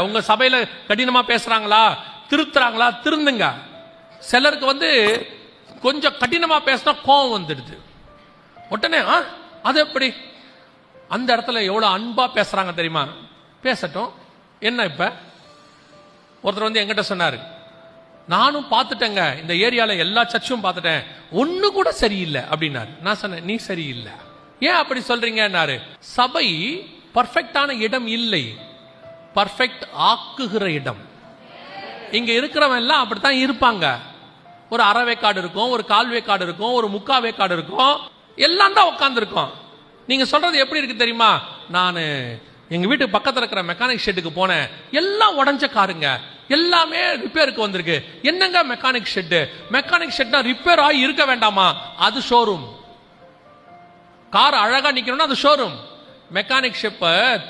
உங்க சபையில கடினமா பேசுறாங்களா, திருத்துறாங்களா, திருந்துங்க. சிலருக்கு கொஞ்சம் கடினமா பேசினா கோவம் வந்துடுது. உடனே அது எப்படி? அந்த இடத்துல எவ்வளவு அன்பா பேசுறாங்க தெரியுமா? பேசட்டும். என்ன இப்ப ஒருத்தர் என்கிட்ட சொன்னாரு, நானும் பார்த்துட்டேங்க, இந்த ஏரியால எல்லா சர்ச்சும் பார்த்துட்டேன், ஒண்ணு கூட சரியில்லை அப்படின்னாரு. நான் சொன்னேன், நீ சரியில்லை. ஏன் அப்படி சொல்றீங்கன்னாரு. சபை பர்ஃபெக்டான இடம் இல்லை, பர்ஃபெக்ட் ஆக்குகிற இடம். இங்க இருக்கிறவன் எல்லாம் அப்படித்தான் இருப்பாங்க. ஒரு அரை வேக்காடு இருக்கும், ஒரு கால் வேக்காடு இருக்கும், ஒரு முக்கா வேக்காடு இருக்கும், எல்லாம் தான் உட்கார்ந்து இருக்கும். நீங்க சொல்றது எப்படி இருக்கு தெரியுமா? நான் எங்க வீட்டு பக்கத்துல இருக்கிற மெக்கானிக் ஷெட்டுக்கு போனேன், எல்லாம் உடஞ்ச காருங்க, எல்லாமே ரிப்பேருக்கு வந்திருக்கு. என்னங்க மெக்கானிக் ஷெட்? மெக்கானிக் ஷெட்னா ரிப்பேர் ஆகி இருக்க வேண்டாமா? அது ஷோரூம். கார் அழகா நிக்கணும்னா அது ஷோரூம். மெக்கானிக் ஷெப்ப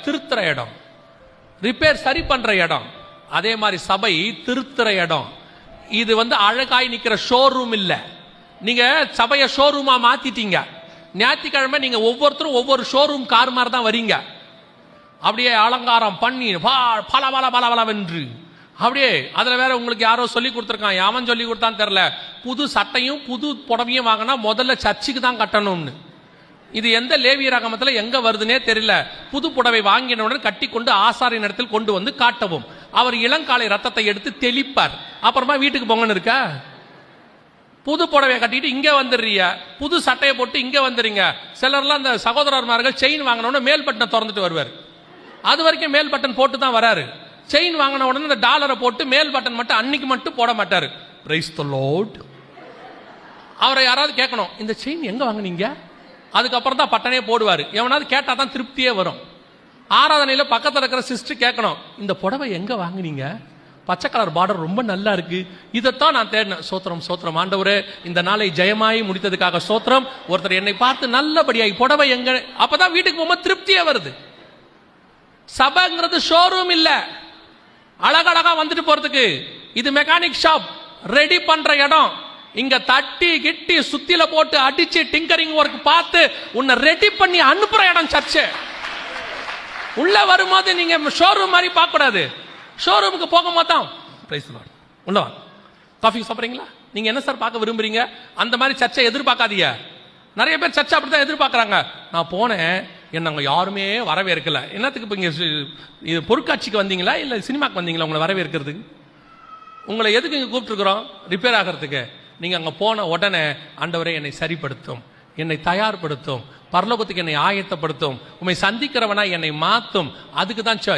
திருத்துற இடம், ரிப்பேர் சரி பண்ற இடம். அதே மாதிரி சபை திருத்துற இடம். இது அழகாய் நிக்கிற ஷோரூம் இல்ல. நீங்க சபைய ஷோரூமா மாத்திட்டீங்க. ஞாயிற்றுக்கிழமை நீங்க ஒவ்வொருத்தரும் ஒவ்வொரு ஷோரூம் கார் மாதிரி தான் வரீங்க. அப்படியே அலங்காரம் பண்ணி பல பல பல பலவென்று அப்படியே. அதுல வேற உங்களுக்கு யாரோ சொல்லி கொடுத்துருக்கான், அவன் சொல்லி கொடுத்தான்னு தெரியல, புது சட்டையும் புது புடவையும் வாங்கினா முதல்ல சர்ச்சுக்கு தான் கட்டணும்னு. இது எந்த லேவிய ரகமத்துல எங்க வருதுன்னே தெரியல. புது புடவை வாங்கினவுடன் கட்டி கொண்டு ஆசாரியின் இடத்தில் கொண்டு வந்து காட்டவும். அவர் இளங்காலை ரத்தத்தை எடுத்து தெளிப்பார். அப்புறமா வீட்டுக்கு போங்கன்னு இருக்க. புது புடவையை கட்டிட்டு இங்க வந்துடுறீங்க, புது சட்டையை போட்டு இங்க வந்துடுறீங்க. சிலர்லாம் அந்த சகோதரர்மார்கள் செயின் வாங்கினோட மேல் பட்டனை திறந்துட்டு வருவார். அது வரைக்கும் மேல் பட்டன் போட்டு தான் வராரு. செயின் வாங்கின உடனே இந்த டாலரை போட்டு மேல் பட்டன் மட்டும் அன்னைக்கு மட்டும் போட மாட்டாரு. Praise the Lord. அவரை யாராவது கேட்கணும், இந்த செயின் எங்க வாங்கினீங்க? அதுக்கப்புறம் தான் பட்டனே போடுவாரு. எவனாவது கேட்டா தான் திருப்தியே வரும். ஆராதனையில பக்கத்தில் இருக்கிற சிஸ்டர் கேட்கணும், இந்த புடவை எங்க வாங்கினீங்க? பச்சை கலர் பார்டர் ரொம்ப நல்லா இருக்கு. இதைத்தான் நான் தேடினேன். சோத்திரம் சோத்திரம் ஆண்டவரே, இந்த நாளை ஜெயமாய் முடித்ததுக்காக சோத்திரம். ஒருத்தர் என்னை பார்த்து நல்லபடியாய் புடவை எங்க, அப்பதான் வீட்டுக்கு போகும்போது திருப்தியே வருது. சபைங்கிறது ஷோரூம் இல்ல, அழகழகா வந்துட்டு போறதுக்கு. இது மெக்கானிக் ஷாப், ரெடி பண்ற இடம். இங்க தட்டி கிட்டி சுத்தில போட்டு அடிச்சு டிங்கரிங் ஒர்க் பார்த்து உன்னை ரெடி பண்ணி அனுப்புற இடம் சர்ச்சு. உள்ள வரும்போது நீங்க ஷோரூம் மாதிரி பார்க்க கூடாது. ஷோரூமுக்கு போக மாட்டோம். உள்ள வாங்க, காஃபி சாப்பிட்றீங்களா? நீங்க என்ன சார் பார்க்க விரும்புறீங்க? அந்த மாதிரி சர்ச்சை எதிர்பார்க்காதீங்க. நிறைய பேர் சர்ச்சை அப்படித்தான் எதிர்பார்க்கறாங்க. நான் போனேன், என்ன அங்க யாருமே வரவேற்கல. என்னத்துக்கு இப்ப இங்க பொருட்காட்சிக்கு வந்தீங்களா இல்ல சினிமாக்கு வந்தீங்களா உங்களை வரவேற்கிறதுக்கு? உங்களை எதுக்கு இங்க கூப்பிட்டுருக்கிறோம்? ரிப்பேர் ஆகிறதுக்கு. நீங்க அங்க போன உடனே ஆண்டவரே என்னை சரிப்படுத்தும், என்னை தயார்படுத்தும், பரலோகத்துக்கு என்னை ஆயத்தப்படுத்தும், உம்மை சந்திக்கிறவனா என்னை மாத்தும். அதுக்கு தான் சர்ச்.